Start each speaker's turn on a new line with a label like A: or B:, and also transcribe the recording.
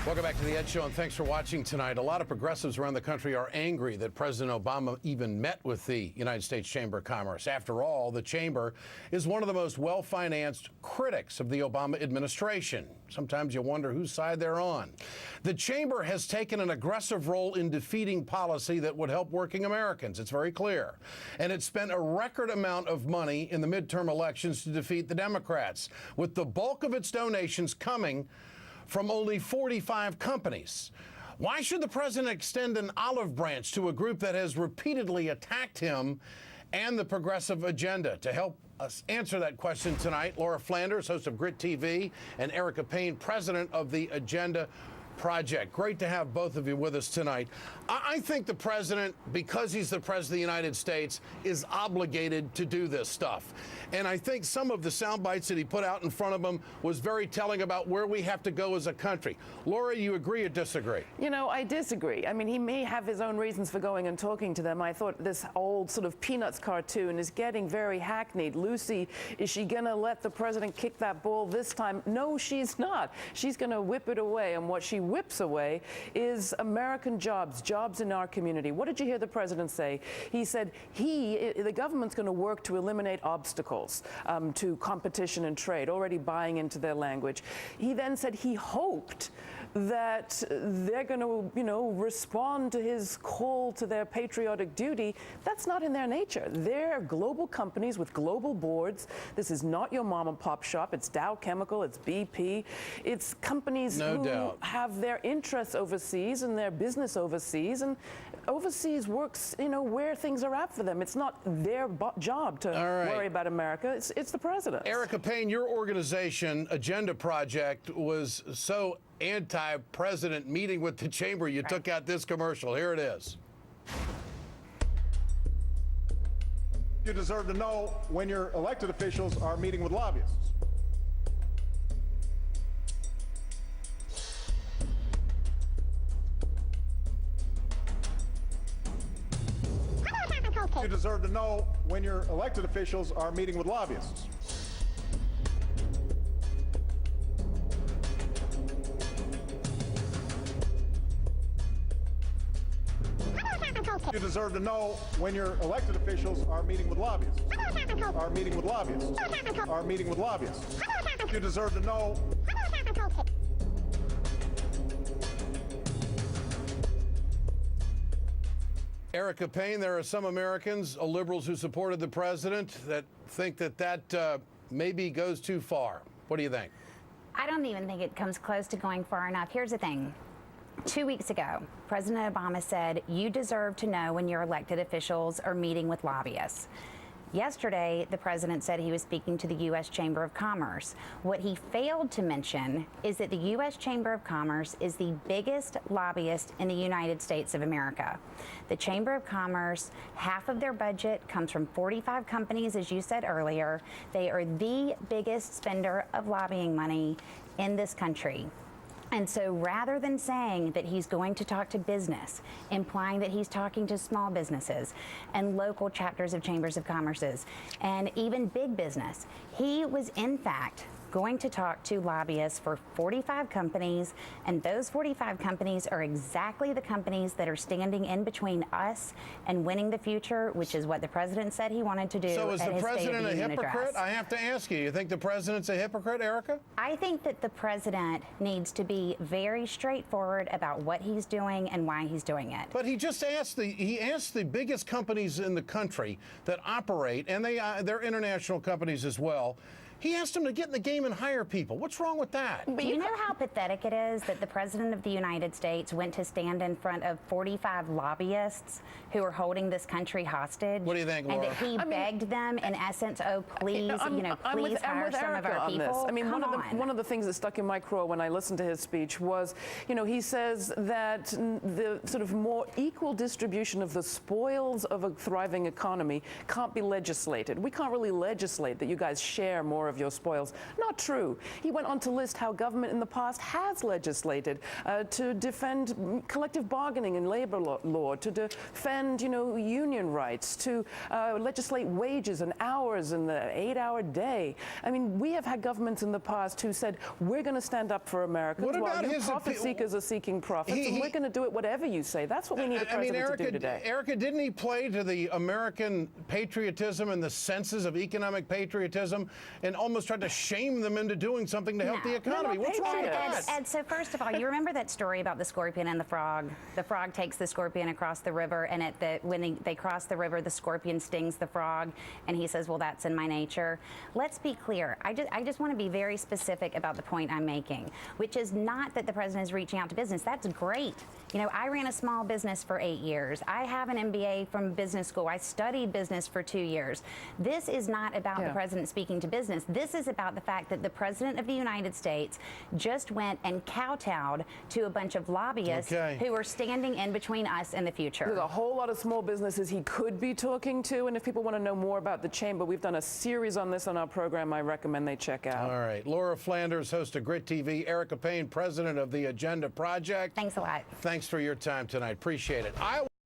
A: Welcome back to the Ed Show, and thanks for watching tonight. A lot of progressives around the country are angry that President Obama even met with the United States Chamber of Commerce. After all, the Chamber is one of the most well-financed critics of the Obama administration. Sometimes you wonder whose side they're on. The Chamber has taken an aggressive role in defeating policy that would help working Americans. It's very clear. And it spent a record amount of money in the midterm elections to defeat the Democrats, with the bulk of its donations coming from only 45 companies. Why should the president extend an olive branch to a group that has repeatedly attacked him and the progressive agenda? To help us answer that question tonight, Laura Flanders, host of Grit TV, and Erica Payne, president of the Agenda Project. Great to have both of you with us tonight. I think the president, because he's the president of the United States, is obligated to do this stuff. And I think some of the sound bites that he put out in front of him was very telling about where we have to go as a country. Laura, you agree or disagree?
B: You know, I disagree. I mean, he may have his own reasons for going and talking to them. I thought this old sort of Peanuts cartoon is getting very hackneyed. Lucy, is she going to let the president kick that ball this time? No, she's not. She's going to whip it away. And what she whips away is American jobs, jobs in our community. What did you hear the president say? He said the government's going to work to eliminate obstacles to competition and trade, already buying into their language. He then said he hoped that they're going to, respond to his call to their patriotic duty. That's not in their nature. They're global companies with global boards. This is not your mom and pop shop. It's Dow Chemical, it's BP. It's companies who have their interests overseas and their business overseas, and overseas works, where things are at for them. It's not their job to worry about America. It's the president.
A: Erica Payne, your organization, Agenda Project, was so anti-president meeting with the chamber, you took out this commercial. Here it is.
C: You deserve to know when your elected officials are meeting with lobbyists. You deserve to know when your elected officials are meeting with lobbyists. You deserve to know when your elected officials are meeting with lobbyists. Are meeting with lobbyists. Are meeting with lobbyists. You deserve to know.
A: Erica Payne, there are some Americans, liberals who supported the president, that think that maybe goes too far. What do you think?
D: I don't even think it comes close to going far enough. Here's the thing. 2 weeks ago, President Obama said, you deserve to know when your elected officials are meeting with lobbyists. Yesterday, the president said he was speaking to the U.S. Chamber of Commerce. What he failed to mention is that the U.S. Chamber of Commerce is the biggest lobbyist in the United States of America. The Chamber of Commerce, half of their budget comes from 45 companies, as you said earlier. They are the biggest spender of lobbying money in this country. And so rather than saying that he's going to talk to business, implying that he's talking to small businesses and local chapters of chambers of commerces and even big business, he was in fact going to talk to lobbyists for 45 companies, and those 45 companies are exactly the companies that are standing in between us and winning the future, which is what the president said he wanted to do.
A: So is the president a hypocrite? I have to ask you, you think the president's a hypocrite, Erica?
D: I think that the president needs to be very straightforward about what he's doing and why he's doing it.
A: But he just asked the biggest companies in the country that operate, and they're international companies as well. He asked them to get in the game and hire people. What's wrong with that?
D: But you know how pathetic it is that the President of the United States went to stand in front of 45 lobbyists who are holding this country hostage?
A: What do you think, Laura?
D: And that he begged them, in essence, oh, please, please hire some of our people.
B: I mean, one of the things that stuck in my craw when I listened to his speech was, he says that the sort of more equal distribution of the spoils of a thriving economy can't be legislated. We can't really legislate that you guys share more more of your spoils. Not true. He went on to list how government in the past has legislated to defend collective bargaining and labor law, to defend, union rights, to legislate wages and hours and the 8-hour day. I mean, we have had governments in the past who said, we're going to stand up for Americans while you profit seekers are seeking profits, and we're going to do it whatever you say. That's what we need a president to do today.
A: Erica, didn't he play to the American patriotism and the senses of economic patriotism and almost tried to shame them into doing something to help the economy? What's wrong with that?
D: Ed, so first of all, you remember that story about the scorpion and the frog? The frog takes the scorpion across the river, and when they cross the river, the scorpion stings the frog, and he says, well, that's in my nature. Let's be clear. I just want to be very specific about the point I'm making, which is not that the president is reaching out to business. That's great. I ran a small business for 8 years. I have an MBA from business school. I studied business for 2 years. This is not about the president speaking to business. This is about the fact that the president of the United States just went and kowtowed to a bunch of lobbyists who are standing in between us and the future.
B: There's a whole lot of small businesses he could be talking to, and if people want to know more about the chamber, we've done a series on this on our program. I recommend they check out.
A: All right. Laura Flanders, host of Grit TV. Erica Payne, president of the Agenda Project.
D: Thanks a lot.
A: Thanks for your time tonight. Appreciate it.